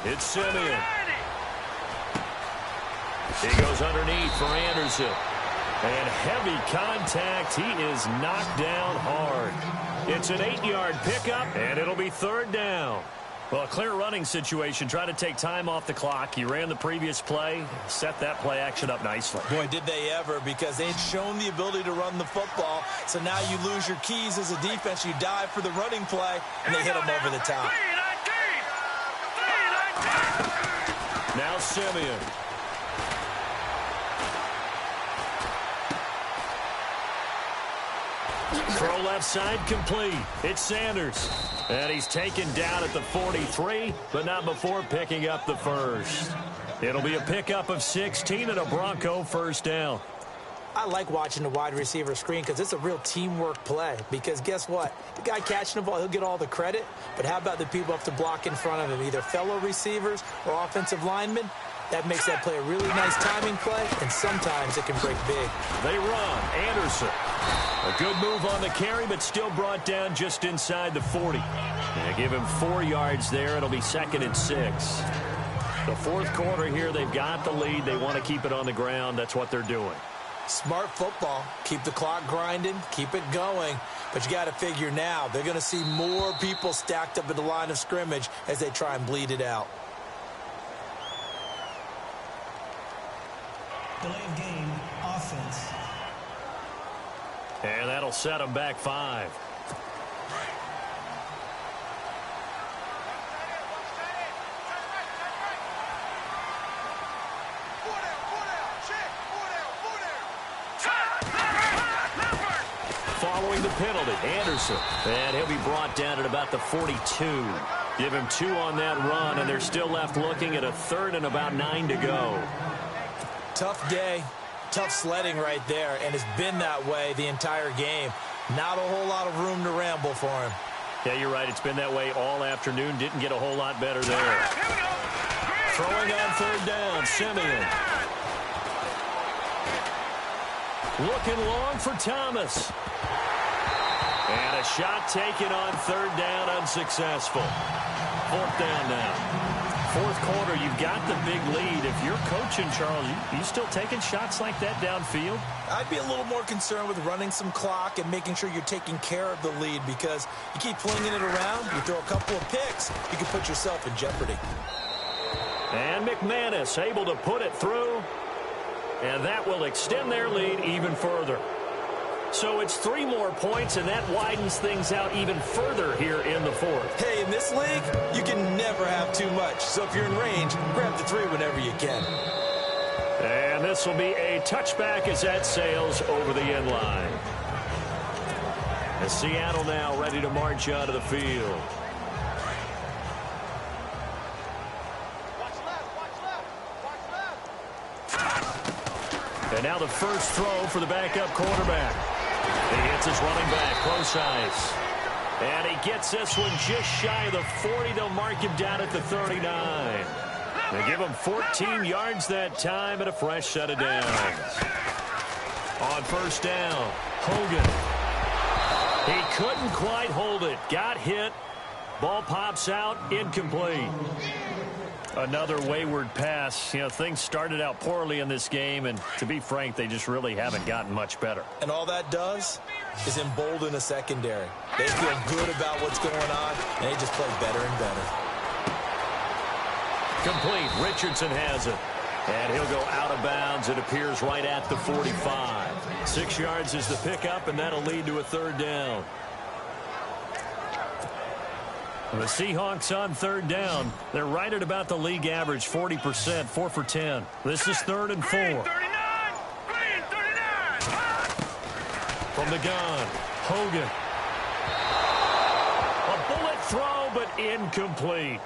[SPEAKER 2] It's Simeon. He goes underneath for Anderson. And heavy contact. He is knocked down hard. It's an 8-yard pickup, and it'll be third down. Well, a clear running situation. Try to take time off the clock. He ran the previous play, set that play action up nicely.
[SPEAKER 3] Boy, did they ever, because they'd shown the ability to run the football. So now you lose your keys as a defense. You dive for the running play, and they hit them over the top.
[SPEAKER 2] Now Simeon. Throw left side complete. It's Sanders. And he's taken down at the 43, but not before picking up the first. It'll be a pickup of 16 and a Bronco first down.
[SPEAKER 3] I like watching the wide receiver screen because it's a real teamwork play. Because guess what? The guy catching the ball, he'll get all the credit. But how about the people up to block in front of him, either fellow receivers or offensive linemen? That makes that play a really nice timing play, and sometimes it can break big.
[SPEAKER 2] They run. Anderson. A good move on the carry, but still brought down just inside the 40. They give him 4 yards there. It'll be second and 6. The fourth quarter here, they've got the lead. They want to keep it on the ground. That's what they're doing.
[SPEAKER 3] Smart football. Keep the clock grinding. Keep it going. But you got to figure now, they're going to see more people stacked up at the line of scrimmage as they try and bleed it out.
[SPEAKER 4] Delay of game, offense.
[SPEAKER 2] And that'll set them back 5. Following the penalty, Anderson. And he'll be brought down at about the 42. Give him 2 on that run, and they're still left looking at a third and about 9 to go.
[SPEAKER 3] Tough day, tough sledding right there, and it's been that way the entire game. Not a whole lot of room to ramble for him.
[SPEAKER 2] Yeah, you're right. It's been that way all afternoon. Didn't get a whole lot better there. Throwing on third down, Simeon. Looking long for Thomas. And a shot taken on third down, unsuccessful. Fourth down now. Fourth quarter, you've got the big lead. If you're coaching, Charles, you still taking shots like that downfield?
[SPEAKER 3] I'd be a little more concerned with running some clock and making sure you're taking care of the lead, because you keep flinging it around, you throw a couple of picks, you can put yourself in jeopardy.
[SPEAKER 2] And McManus able to put it through, and that will extend their lead even further. So it's 3 more points, and that widens things out even further here in the fourth.
[SPEAKER 3] Hey, in this league, you can never have too much. So if you're in range, grab the 3 whenever you can.
[SPEAKER 2] And this will be a touchback as that sails over the end line. As Seattle now ready to march out of the field. And now the first throw for the backup quarterback. He hits his running back, close ice. And he gets this one just shy of the 40. They'll mark him down at the 39. They give him 14 yards that time and a fresh set of downs. On first down, Hogan. He couldn't quite hold it. Got hit. Ball pops out, incomplete. Another wayward pass. You know, things started out poorly in this game, and to be frank, they just really haven't gotten much better.
[SPEAKER 3] And all that does is embolden a secondary. They feel good about what's going on, and they just play better and better.
[SPEAKER 2] Complete. Richardson has it. And he'll go out of bounds. It appears right at the 45. 6 yards is the pickup, and that'll lead to a third down. The Seahawks on third down. They're right at about the league average, 40%, 4 for 10. This is 3rd and 4. From the gun, Hogan. A bullet throw, but incomplete.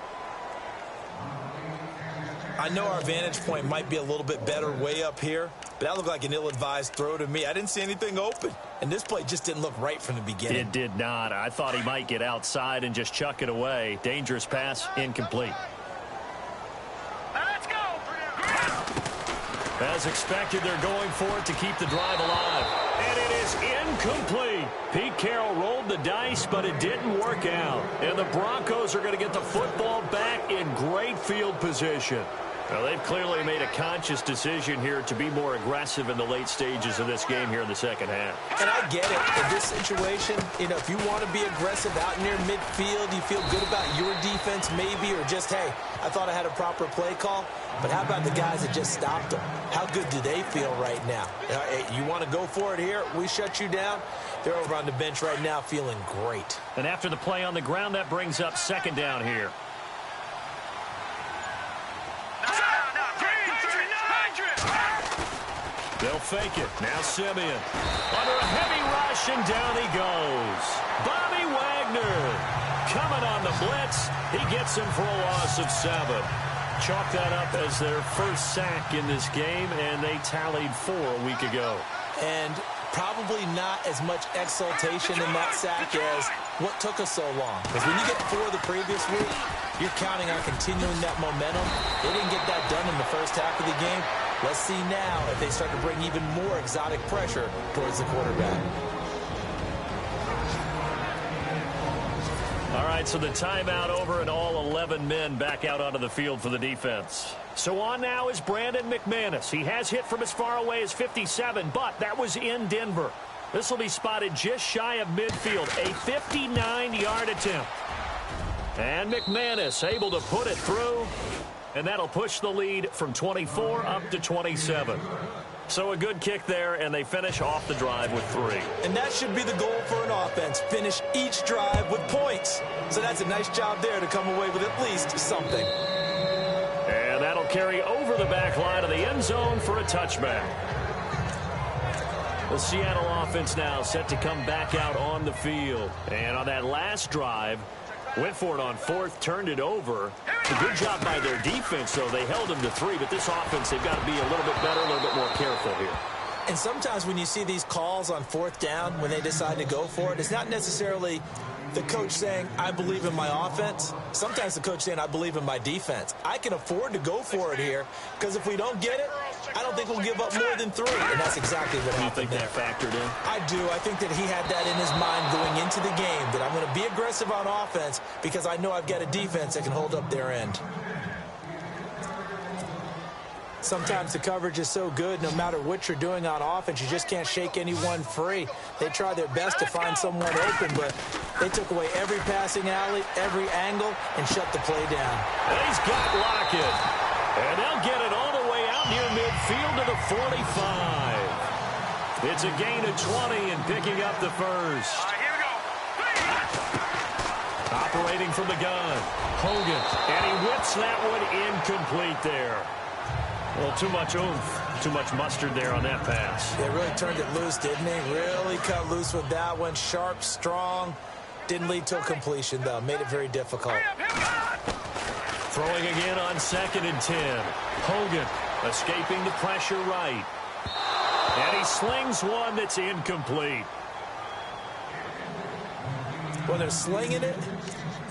[SPEAKER 3] I know our vantage point might be a little bit better way up here, but that looked like an ill-advised throw to me. I didn't see anything open, and this play just didn't look right from the beginning.
[SPEAKER 2] It did not. I thought he might get outside and just chuck it away. Dangerous pass, incomplete.
[SPEAKER 5] Let's go.
[SPEAKER 2] As expected, they're going for it to keep the drive alive. And it is incomplete. Pete Carroll rolled the dice, but it didn't work out. And the Broncos are going to get the football back in great field position. Well, they've clearly made a conscious decision here to be more aggressive in the late stages of this game here in the second half.
[SPEAKER 3] And I get it. In this situation, if you want to be aggressive out near midfield, you feel good about your defense maybe, or just, hey, I thought I had a proper play call. But how about the guys that just stopped them? How good do they feel right now? You want to go for it here? We shut you down? They're over on the bench right now feeling great.
[SPEAKER 2] And after the play on the ground, that brings up second down here. They'll fake it. Now Simeon. Under a heavy rush, and down he goes. Bobby Wagner coming on the blitz. He gets him for a loss of 7. Chalk that up as their first sack in this game, and they tallied 4 a week ago.
[SPEAKER 3] And probably not as much exultation in that sack as what took us so long. Because when you get 4 the previous week, you're counting on continuing that momentum. They didn't get that done in the first half of the game. Let's see now if they start to bring even more exotic pressure towards the quarterback.
[SPEAKER 2] All right, so the timeout over and all 11 men back out onto the field for the defense. So on now is Brandon McManus. He has hit from as far away as 57, but that was in Denver. This will be spotted just shy of midfield, a 59-yard attempt. And McManus able to put it through, and that'll push the lead from 24 up to 27. So a good kick there, and they finish off the drive with 3.
[SPEAKER 3] And that should be the goal for an offense, finish each drive with points. So that's a nice job there to come away with at least something.
[SPEAKER 2] And that'll carry over the back line of the end zone for a touchback. The Seattle offense now set to come back out on the field. And on that last drive, went for it on 4th, turned it over. A good job by their defense, though. They held them to 3, but this offense, they've got to be a little bit better, a little bit more careful here.
[SPEAKER 3] And sometimes when you see these calls on 4th down, when they decide to go for it, it's not necessarily the coach saying, I believe in my offense. Sometimes the coach saying, I believe in my defense. I can afford to go for it here, because if we don't get it, I don't think we'll give up more than 3. And that's exactly what happened there.
[SPEAKER 2] You think that factored in?
[SPEAKER 3] I do. I think that he had that in his mind going into the game, that I'm going to be aggressive on offense because I know I've got a defense that can hold up their end. Sometimes the coverage is so good, no matter what you're doing on offense, you just can't shake anyone free. They try their best to find someone open, but they took away every passing alley, every angle, and shut the play down.
[SPEAKER 2] And he's got Lockett. And they'll get it all the way out near midfield to the 45. It's a gain of 20 and picking up the first.
[SPEAKER 5] Here we go.
[SPEAKER 2] Operating from the gun, Hogan. And he whips that one incomplete there. Well, too much oomph, too much mustard there on that pass.
[SPEAKER 3] They really turned it loose, didn't they? Really cut loose with that one. Sharp, strong. Didn't lead to a completion, though. Made it very difficult.
[SPEAKER 2] Throwing again on 2nd and 10. Hogan escaping the pressure right. And he slings one that's incomplete.
[SPEAKER 3] Well, they're slinging it,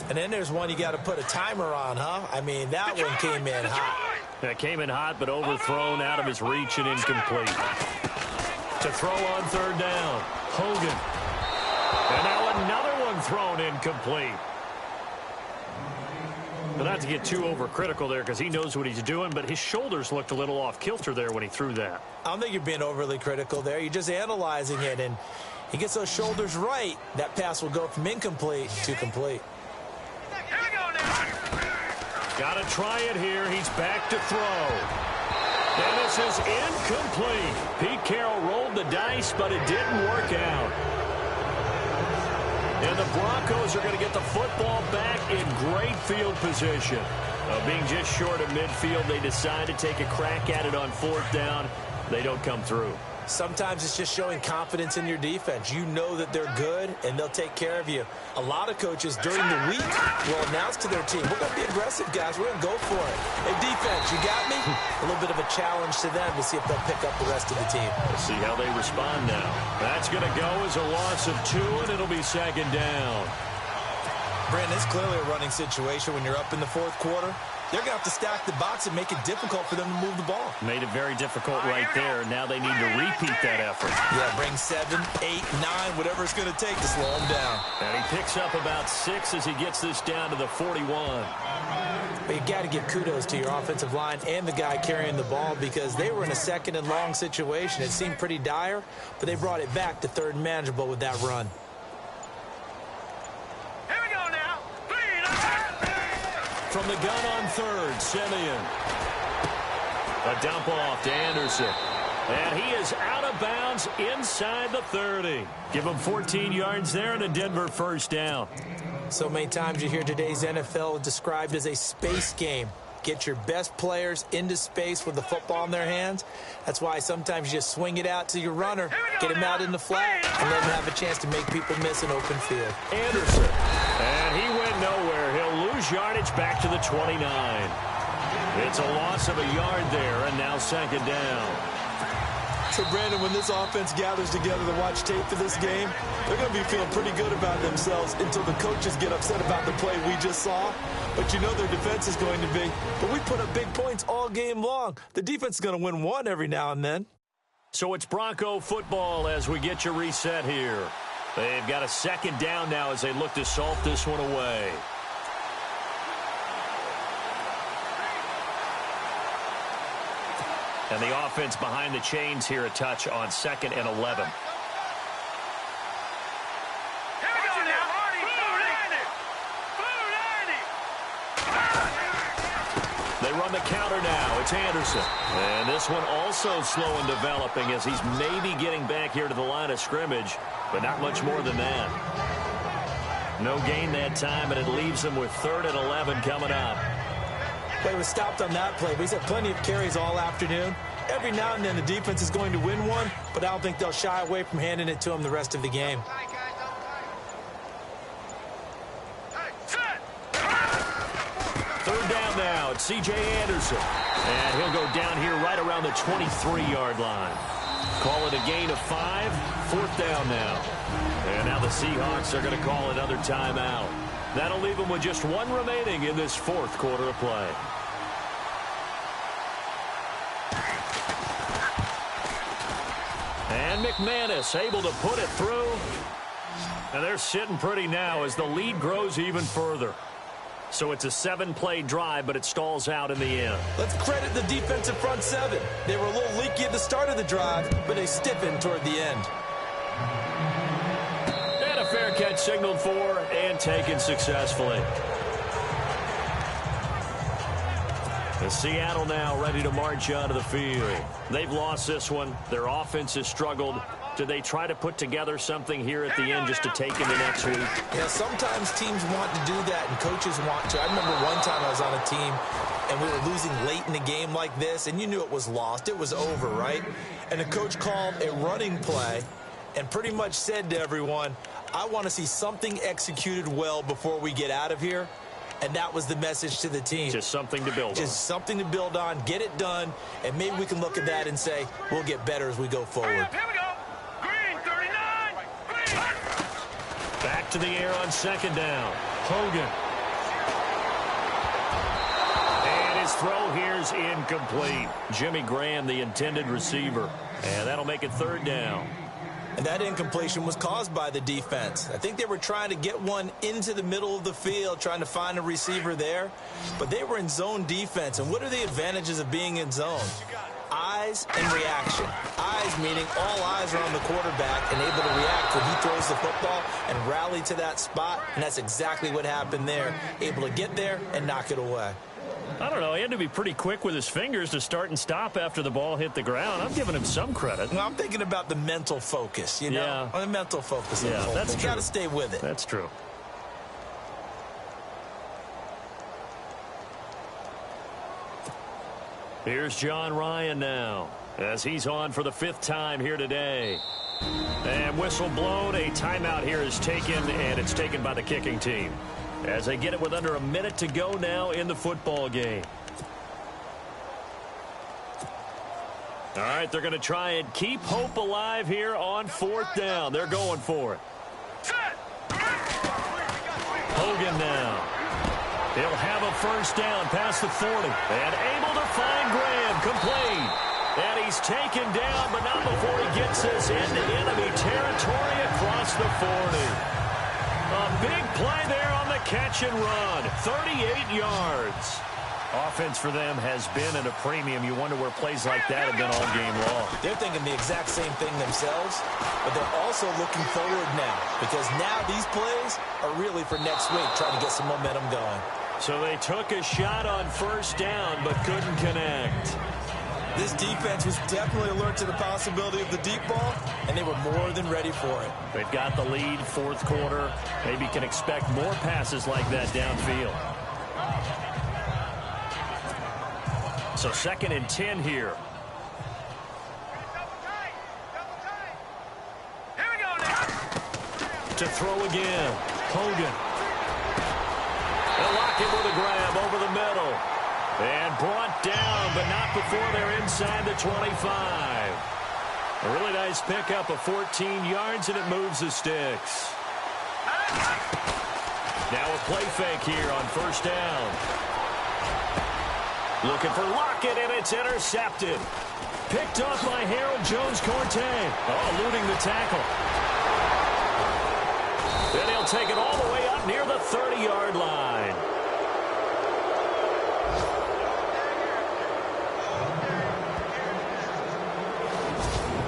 [SPEAKER 3] and then there's one you got to put a timer on, huh? I mean, that one came in hot.
[SPEAKER 2] That came in hot, but overthrown out of his reach and incomplete. To throw on 3rd down, Hogan. And now another one thrown incomplete. But not to get too overcritical there because he knows what he's doing, but his shoulders looked a little off kilter there when he threw that.
[SPEAKER 3] I don't think you're being overly critical there. You're just analyzing it, and he gets those shoulders right. That pass will go from incomplete to complete.
[SPEAKER 5] Here we go now.
[SPEAKER 2] Got to try it here. He's back to throw. And this is incomplete. Pete Carroll rolled the dice, but it didn't work out. And the Broncos are going to get the football back in great field position. Being just short of midfield, they decide to take a crack at it on 4th down. They don't come through.
[SPEAKER 3] Sometimes it's just showing confidence in your defense. You know that they're good, and they'll take care of you. A lot of coaches during the week will announce to their team, we're going to be aggressive, guys. We're going to go for it. Hey, defense, you got me? A little bit of a challenge to them to see if they'll pick up the rest of the team.
[SPEAKER 2] Let's see how they respond now. That's going to go as a loss of 2, and it'll be second down.
[SPEAKER 3] Brandon, it's clearly a running situation when you're up in the fourth quarter. They're going to have to stack the box and make it difficult for them to move the ball.
[SPEAKER 2] Made it very difficult right there. Now they need to repeat that effort.
[SPEAKER 3] Yeah, bring 7, 8, 9, whatever it's going to take to slow them down.
[SPEAKER 2] And he picks up about 6 as he gets this down to the 41.
[SPEAKER 3] But you got to give kudos to your offensive line and the guy carrying the ball because they were in a second and long situation. It seemed pretty dire, but they brought it back to third and manageable with that run.
[SPEAKER 2] From the gun on third, Simeon. A dump off to Anderson. And he is out of bounds inside the 30. Give him 14 yards there and a Denver first down.
[SPEAKER 3] So many times you hear today's NFL described as a space game. Get your best players into space with the football in their hands. That's why sometimes you just swing it out to your runner, get him out in the flat, and let him have a chance to make people miss an open field.
[SPEAKER 2] Anderson. And he went nowhere. He'll lose yardage back to the 29. It's a loss of a yard there, and now second down.
[SPEAKER 3] So, Brandon, when this offense gathers together to watch tape for this game, they're going to be feeling pretty good about themselves until the coaches get upset about the play we just saw. But you know their defense is going to be. But we put up big points all game long. The defense is going to win one every now and then.
[SPEAKER 2] So it's Bronco football as we get you reset here. They've got a second down now as they look to salt this one away. And the offense behind the chains here a touch on 2nd and 11. They run the counter now. It's Anderson. And this one also slow in developing as he's maybe getting back here to the line of scrimmage, but not much more than that. No gain that time, and it leaves them with 3rd and 11 coming up.
[SPEAKER 3] Play was stopped on that play, but he's had plenty of carries all afternoon. Every now and then the defense is going to win one, but I don't think they'll shy away from handing it to him the rest of the game.
[SPEAKER 2] Third down now. It's C.J. Anderson. And he'll go down here right around the 23-yard line. Call it a gain of 5. 4th down now. And now the Seahawks are going to call another timeout. That'll leave them with just 1 remaining in this 4th quarter of play. And McManus able to put it through. And they're sitting pretty now as the lead grows even further. So it's a 7-play drive, but it stalls out in the end.
[SPEAKER 3] Let's credit the defensive front 7. They were a little leaky at the start of the drive, but they stiffened toward the end.
[SPEAKER 2] And a fair catch signaled for and taken successfully. And Seattle now ready to march onto the field. They've lost this one. Their offense has struggled. Do they try to put together something here at the end just to take into next week?
[SPEAKER 3] Yeah, sometimes teams want to do that and coaches want to. I remember one time I was on a team and we were losing late in a game like this, and you knew it was lost. It was over, right? And the coach called a running play and pretty much said to everyone, I want to see something executed well before we get out of here. And that was the message to the team.
[SPEAKER 2] Just something to build on.
[SPEAKER 3] Just something to build on, get it done, and maybe we can look at that and say, we'll get better as we go forward.
[SPEAKER 5] Here we go. Green, 39. Green.
[SPEAKER 2] Back to the air on 2nd down. Hogan. And his throw here's incomplete. Jimmy Graham, the intended receiver. And that'll make it 3rd down.
[SPEAKER 3] And that incompletion was caused by the defense. I think they were trying to get one into the middle of the field, trying to find a receiver there. But they were in zone defense. And what are the advantages of being in zone? Eyes and reaction. Eyes meaning all eyes are on the quarterback and able to react when he throws the football and rally to that spot. And that's exactly what happened there. Able to get there and knock it away.
[SPEAKER 2] I don't know. He had to be pretty quick with his fingers to start and stop after the ball hit the ground. I'm giving him some credit.
[SPEAKER 3] Well, I'm thinking about the mental focus, you know?
[SPEAKER 2] Yeah.
[SPEAKER 3] The mental focus.
[SPEAKER 2] Yeah, that's true.
[SPEAKER 3] You got to stay with it.
[SPEAKER 2] That's true. Here's John Ryan now. as he's on for the 5th time here today. And whistle blown. A timeout here is taken, and it's taken by the kicking team, as they get it with under a minute to go now in the football game. All right, they're going to try and keep hope alive here on 4th down. They're going for it. Hogan now. He'll have a 1st down past the 40. And able to find Graham. Complete. And he's taken down, but not before he gets us into enemy territory across the 40. A big play there on the catch and run. 38 yards. Offense for them has been at a premium. You wonder where plays like that have been all game long.
[SPEAKER 3] They're thinking the exact same thing themselves, but they're also looking forward now, because now these plays are really for next week, trying to get some momentum going.
[SPEAKER 2] So they took a shot on 1st down, but couldn't connect.
[SPEAKER 3] This defense was definitely alert to the possibility of the deep ball, and they were more than ready for it.
[SPEAKER 2] They've got the lead, 4th quarter. Maybe can expect more passes like that downfield. So 2nd and 10 here.
[SPEAKER 5] Here we go now.
[SPEAKER 2] To throw again. Hogan. They'll lock him with a grab over the middle. And brought down, but not before they're inside the 25. A really nice pickup of 14 yards, and it moves the sticks. Now a play fake here on 1st down. Looking for Lockett, and it's intercepted. Picked off by Harold Jones-Cortez. Oh, eluding the tackle. Then he'll take it all the way up near the 30-yard line.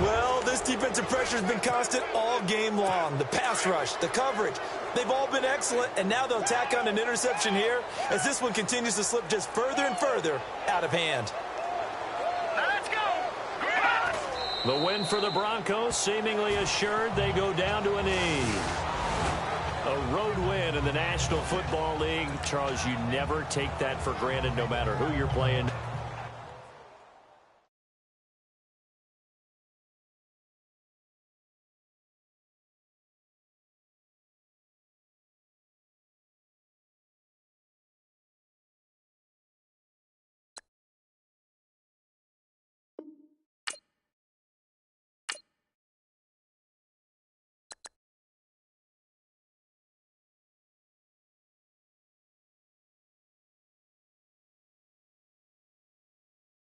[SPEAKER 3] Well, this defensive pressure has been constant all game long. The pass rush, the coverage, they've all been excellent, and now they'll tack on an interception here as this one continues to slip just further and further out of hand.
[SPEAKER 5] Now let's go.
[SPEAKER 2] The win for the Broncos seemingly assured. They go down to a knee. A road win in the National Football League. Charles, you never take that for granted no matter who you're playing.